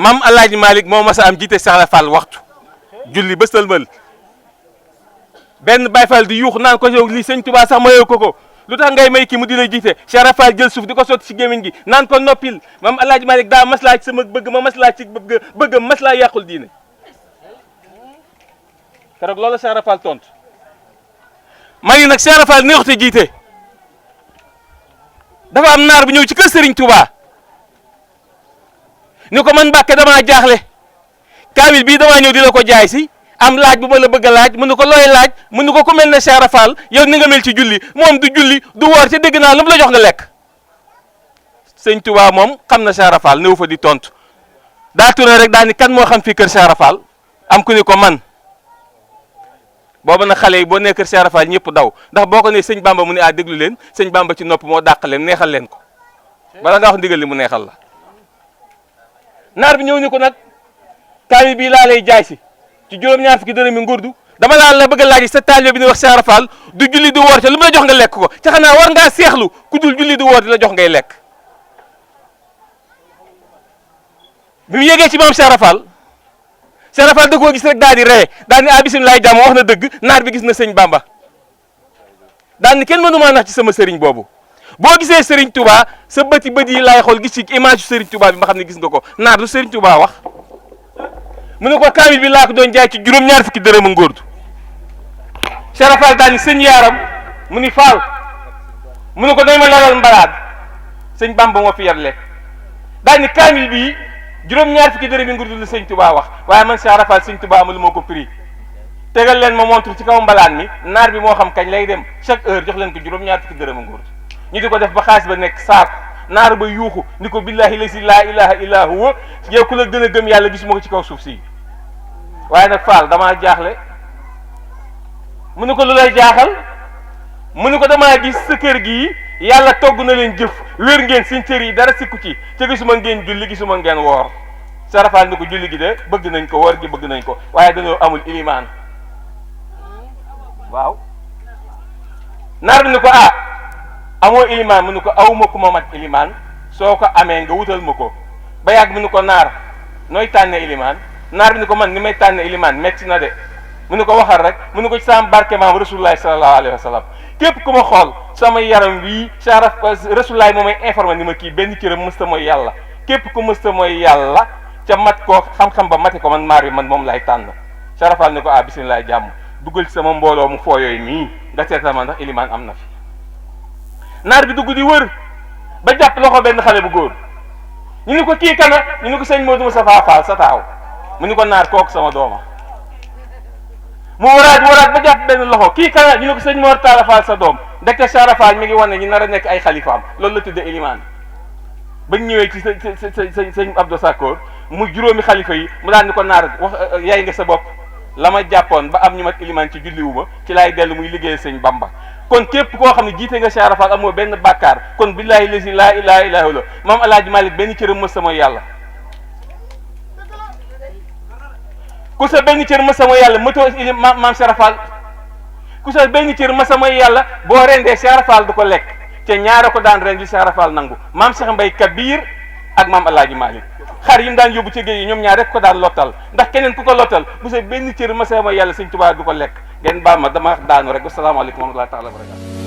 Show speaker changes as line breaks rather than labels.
Mame El Hadji Malick moo mas a am jiite Cheikh Fall waxtu julli ba sëlmal benn Baye Fall di yuux naan ko yow lii sëñ Touba sax mayoo ko lu tax ngay may kii mu di la jiite Cheikh Fall jël suuf di ko sotti ci gémmiñ gi naan ko noppil Mame El Hadji Malick daa maslaa ci sama bëgg ma maslaa ci bëgg maslaa yàqul diine keroog loolu Cheikh Fall tontu ma ni nag Cheikh Fall neexute jiite dafa am naar bu ñëw ci kër Serigne Touba ni ko man Mbàkke damaa jaaxle kaamil bii damaa ñëw di la ko jaay si am laaj bu ma la bëgg a laaj mu ne ko looy laaj mu ne ko ku mel ne Cheikh Fall yow ni nga mel ci julli moom du julli du woor ca dégg naa lu mu la jox nga lekk sëñ Touba moom xam na Cheikh Fall néew fa di tontu daa tourné rek daal ni kan moo xam fii kër Cheikh Fall am ku ni ko man booba nag xale yi boo nee kër Cheikh Fall ñëpp daw ndax boo ko nee sëñ Bamba mu ne déglu leen sëñ Bamba ci nopp moo dàq leen neexal leen ko bala nga wax ndigal li mu neexal la naar bi ñëw ni ko nag kaamil bii laa lay jaay si ci juróom-ñaar fukki dërëmi ngurdu dama la bëgg a laaj sa taalibe bi ni wax Cheikh Fall du julli du woor te lu mu la jox nga lekk ko ca xanaa war ngaa seexlu ku dul julli du woor di la jox ngay lekk bi mu yégee ci maam Cheikh Fall da koo gis rek daal di ree daal ni bisimilah jàmm wax na dëgg naar bi gis na sëñ Bamba daal ni kenn mënumaa nax ci sama sëriñ boobu boo gisee Serigne Touba sa bët yi laay xool gis ci image Serigne Touba bi ma xam ne gis nga ko naar du Serigne Touba wax mu ne ko kaamil bi laa ko doon jaay ci juróom-ñaar fukki dërëm ngóordu Cheikh Fall daal ni sëñ yaaram mu ni Fall mu ne ko dañ ma lalal mbalaat sëñ Bamba moo fi yar lekk daal ni kaamil bii juróom-ñaar fukki dërëm ngóordu la sëñ Touba wax waaye man Cheikh Fall sëñ Touba amul moo ko prix tegal leen ma montre ci kaw mbalaan mi naar bi moo xam kañ lay dem chaque heure jox leen ko juróom-ñaar fukki dërëm ngóordu ñu di ko def ba xaalis ba nekk saako naar ba yuuxu ni ko billahi la si laa ilaha illa huwa yow ku la gën a gëm yàlla gisuma ko ci kaw suuf si waaye nag Fall damaa jaaxle mu ni ko lu lay jaaxal mu ni ko damaa gis sa kër gii yàlla togg na leen jëf wér ngeen seen cër yi dara sikku ci te gisuma ngeen julli gisuma ngeen woor Cheikh Fall ni ko julli gi de bëgg nañ ko woor gi bëgg nañ ko waaye dañoo amul ilimaan waaw naar bi ni ko amoo ilimaan mu ne ko awma ku ma mat ilimaan soo ko amee nga wutal ma ko ba yàgg mu ne ko naar nooy tànne ilimaan naar bi ni ko man ni may tànne ilimaan metti na de mu ne ko waxal rek mu ne ko ci sama barke maam rasulullahi sallallahu alayhi wa sallam képp ku ma xool sama yaram wii rasulullahi moo may informé ni ma kii benn cëram mësta mooy yàlla képp ku mësta mooy yàlla ca mat koo xam-xam ba mate ko man maar bi man moom lay tànn Cheikh Fall ni ko bisimilah jàmm duggal ci sama mbooloo mu fooyooyu mii nga seetal ma ndax ilimaan am na fi naar bi dugg di wër ba jàpp loxo benn xale bu góor ñu ni ko kii kana ñu ni ko sëñ Modou Moustapha Fall sa taaw mu ni ko naar kooku sama dooma mu waraat ba jàpp benn loxo kii kana ñu ni ko sëñ Mor Talla Fall sa doom ndekte Cheikh Fall mi ngi wane ñu nar a nekk ay xalifaam loolu la tudde ilimaan bañ ñëwee ci sëñ Abdou Sakkoor mu juróomi xalifa yi mu daan ni ko naar wax yaay nga sa bopp la ma jàppoon ba am ñu mat ilimaan ci julliwuma ci laay dellu muy liggéey sëñ Bamba kon képp koo xam ne jiite nga Cheikh Fall amoo benn bàkkaar kon billahi lazi laa ilaha illa huwa Mame El Hadji Malick benn cëram mës mooy yàlla ku sa benn cër mës mooy yàlla mëtoo maam Cheikh Fall ku sa benn cër mës mooy yàlla boo rendee Cheikh Fall du ko lekk te ñaara ko daan ren li Cheikh Fall nangu maam Cheikh Mbay Kabir ak Mame El Hadji Malick xar yi mu daan yóbbu ci géej yi ñoom ñaar rek ko daan lottal ndax keneen ku ko lottal bu sa benn cër mës mooy yàlla sëñ Tuubaa du ko lekk ngeen baal ma dama daanu rek asalaamaaleykum wa rahmatullaahi taala wa barakaatu